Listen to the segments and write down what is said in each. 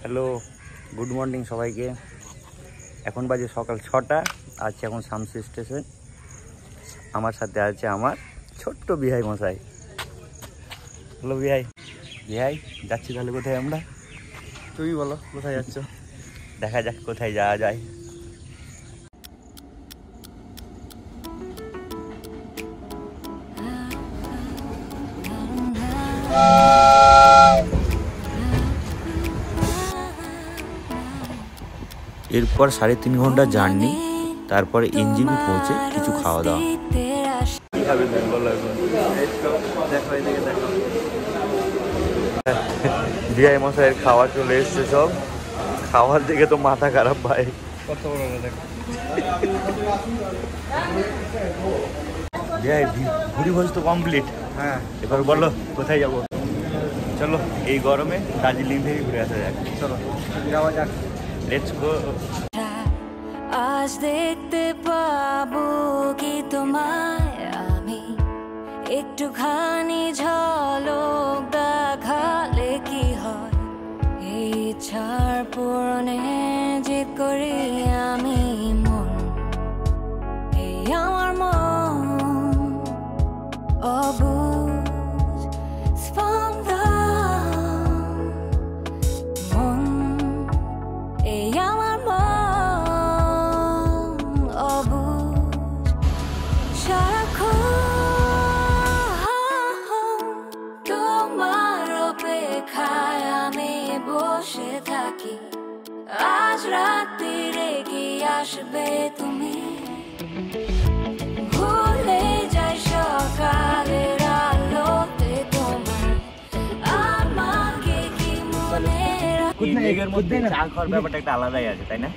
Hello, good morning সবাইকে। এখন বাজে সকাল 6টা। আছি এখন শামসি স্টেশন। আমার সাথে আছে আমার ছোট্ট বিহাই মশাই। হ্যালো বিহাই। বিহাই, যাচ্ছি তাহলে কোথায় আমরা? তুমি বলো কোথায় যাচ্ছ? দেখা যাক কোথায় যাওয়া যায়। এরপর 3.5 ঘন্টা জার্নি, তারপরে এনজিপি পৌঁছে কিছু খাওয়া দাওয়া। বিআই মশাইয়ের খাওয়া চলে এসছে সব। খাওয়ার দিকে তো মাথা খারাপ ভাই। কত বড় বিআই ঘুরি ভোজ তো কমপ্লিট। হ্যাঁ, এবার বলো কোথায় যাবো? চলো এই গরমে দার্জিলিং থেকে ঘুরে আসা যাক। চলো যাওয়া যাক। Let's go. আজ দেখতে পাবো কি তোমায় আমি, একটুখানি ঝলক দেখালে কি হয়, এই ছাড় পূরণে জিত করি আমি মন, এই আমার মন অবুঝ স্পন্দন, মন এই আমার মন অবুঝ সারাক্ষণ তোমার অপেক্ষায় আমি বসে থাকি। আজ রাত্রিরে কি আসবে তুমি, ভুলে যাই সকালের আলোতে তোমার, আমাকে কি মনে মেঘের মধ্যে চা খাওয়ার ব্যাপারটা একটা আলাদাই আছে, তাই না?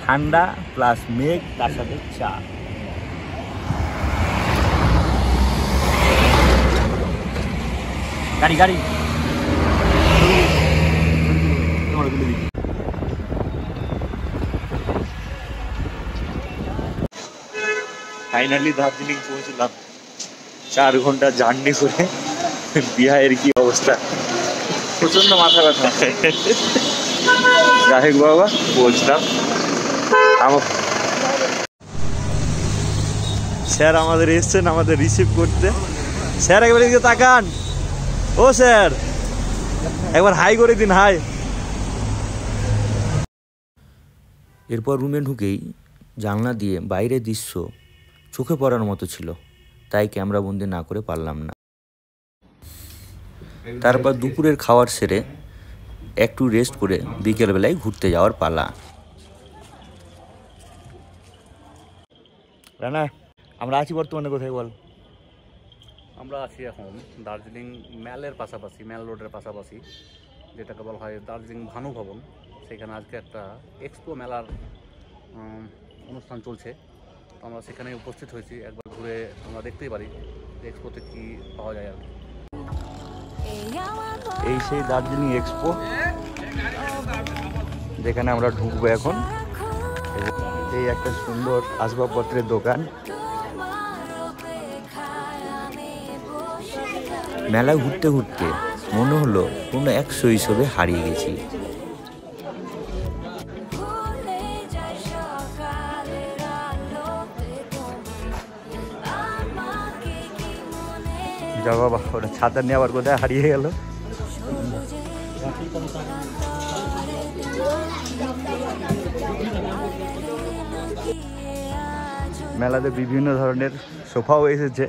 ঠান্ডা প্লাস মেঘ, তার সাথে চা। গাড়ি গাড়ি ফাইনালি দার্জিলিং পৌঁছলাম। 4 ঘন্টা জার্নি করে বিহারের কি অবস্থা, প্রচন্ড মাথা ব্যথা। যাই হোক বাবা, বলছিলাম স্যার আমাদের এসছেন আমাদের রিসিভ করতে। স্যার একবার এদিকে তাকান। ও স্যার, একবার হাই করে দিন, হাই। এরপর রুমে ঢুকেই জানলা দিয়ে বাইরের দৃশ্য চোখে পড়ার মতো ছিল, তাই ক্যামেরা বন্দি না করে পারলাম না। তারপর দুপুরের খাবার সেরে একটু রেস্ট করে বিকেলবেলায় ঘুরতে যাওয়ার পালা। রানা, আমরা আছি বর্তমানে কোথায় বল? আমরা আছি এখন দার্জিলিং ম্যালের পাশাপাশি, ম্যাল রোডের পাশাপাশি, যেটাকে বলা হয় দার্জিলিং ভানু ভবন। সেখানে আজকে একটা এক্সপো মেলার অনুষ্ঠান চলছে। তো আমরা সেখানে উপস্থিত হয়েছি। একবার ঘুরে আমরা দেখতেই পারি যে এক্সপোতে কী পাওয়া যায় আর কি। এই সেই দার্জিলিং এক্সপো, যেখানে আমরা ঢুকবো এখন। এই একটা সুন্দর আসবাবপত্রের দোকান। মেলা ঘুরতে ঘুরতে মনে হলো কোনো এক শৈশবে হারিয়ে গেছি। যা বাবা, ওটা ছাতা নিয়ে আবার কোথায় হারিয়ে গেল। মেলাতে বিভিন্ন ধরনের সোফাও এসেছে।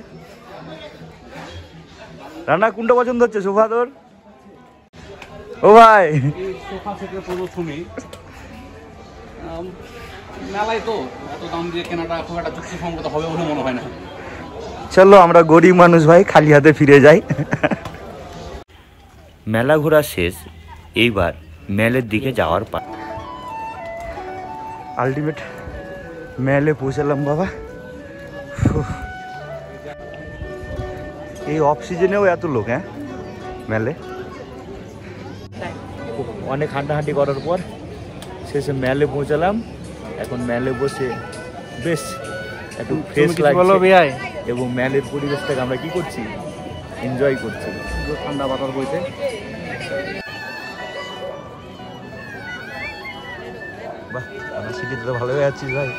রান্না কোনটা পছন্দ হচ্ছে সোফা তোর? ও ভাই, সোফা থেকে প্রথমেই মেলায় তো এত দাম দিয়ে কেনাটা খুব একটা যুক্তিসঙ্গত হবে বলে মনে হয় না। চলো আমরা গরিব মানুষ ভাই, খালি হাতে ফিরে যাই। মেলা ঘোরা শেষ, এইবার মেলের দিকে যাওয়ার পালা। আলটিমেট মেলে পৌঁছালাম বাবা। এই অফ সিজনেও এত লোক, হ্যাঁ মেলে। অনেক হাঁটাহাঁটি করার পর শেষে মেলে পৌঁছালাম। এখন মেলে বসে বেশ একটু ফ্রেশ লাগছে এবং মেলের পরিবেশটাকে আমরা কি করছি, এনজয় করছি। ঠান্ডা বাতাস বইতে। বাহ, আমরা সিটিতে তো ভালো হয়ে যাচ্ছিস ভাই।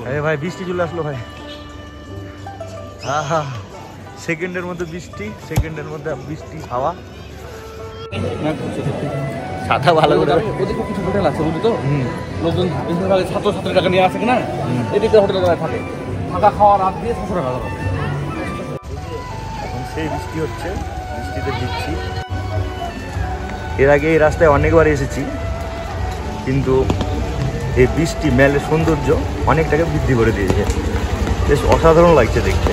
আরে ভাই বৃষ্টি চলে আসলো ভাই। হ্যাঁ হ্যাঁ, সেকেন্ডের মধ্যে বৃষ্টি, সেকেন্ডের মধ্যে বৃষ্টি, হাওয়া। ছাতা ভালো করে ওদিকে কিছু হোটেল আছে বুঝলি তো, লোকজন বেশিরভাগ ছাত্রছাত্রী টাকা নিয়ে আসে কিনা, এদিকে হোটেলে থাকে, থাকা খাওয়া রাত দিয়ে 600 টাকা। এখন সেই বৃষ্টি হচ্ছে, বৃষ্টিতে ভিজছি। এর আগে এই রাস্তায় অনেকবার এসেছি, কিন্তু এই বৃষ্টি মেলের সৌন্দর্য অনেকটাকে বৃদ্ধি করে দিয়েছে। বেশ অসাধারণ লাগছে দেখতে।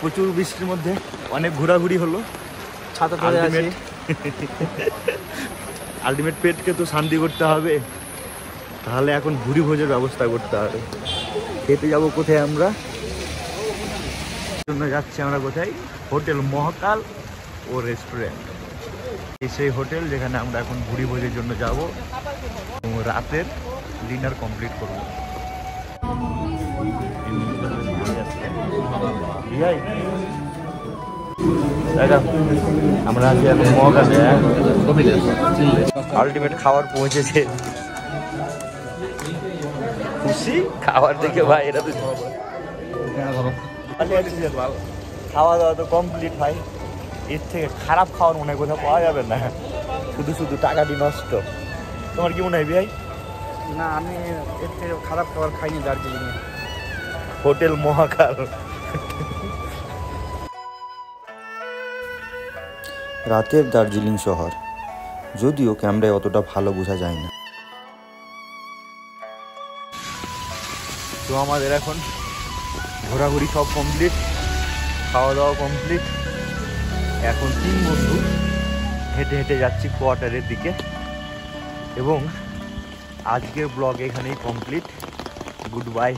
প্রচুর বৃষ্টির মধ্যে অনেক ঘোরাঘুরি হলো। ছাতা ধরে আছে। আলটিমেট পেটকে তো শান্তি করতে হবে, তাহলে এখন ভুরি ভোজের ব্যবস্থা করতে হবে। খেতে যাব কোথায় আমরা? জন্য যাচ্ছি আমরা কোথায়? হোটেল মহাকাল ও রেস্টুরেন্ট। এই সেই হোটেল যেখানে আমরা এখন ভুরি ভোজের জন্য যাব এবং রাতের ডিনার কমপ্লিট করব। আমরা আছি এখন মহাকালে। আলটিমেট খাবার পৌঁছেছে। খুশি খাবার দেখে ভাই? এটা তো খাওয়া দাওয়া তো কমপ্লিট ভাই। এর থেকে খারাপ খাওয়ার মনে হয় কোথাও পাওয়া যাবে না, শুধু শুধু টাকাটি নষ্ট। তোমার কি মনে হয় ভাই? না, আমি এর থেকে খারাপ খাবার খাইনি দার্জিলিংয়ে। হোটেল মহাকাল। রাতের দার্জিলিং শহর, যদিও ক্যামেরায় অতটা ভালো বোঝা যায় না। তো আমাদের এখন ঘোরাঘুরি সব কমপ্লিট, খাওয়া দাওয়া কমপ্লিট। এখন 3 বন্ধু হেঁটে হেঁটে যাচ্ছি কোয়ার্টারের দিকে। এবং আজকের ব্লগ এখানেই কমপ্লিট। Good bye.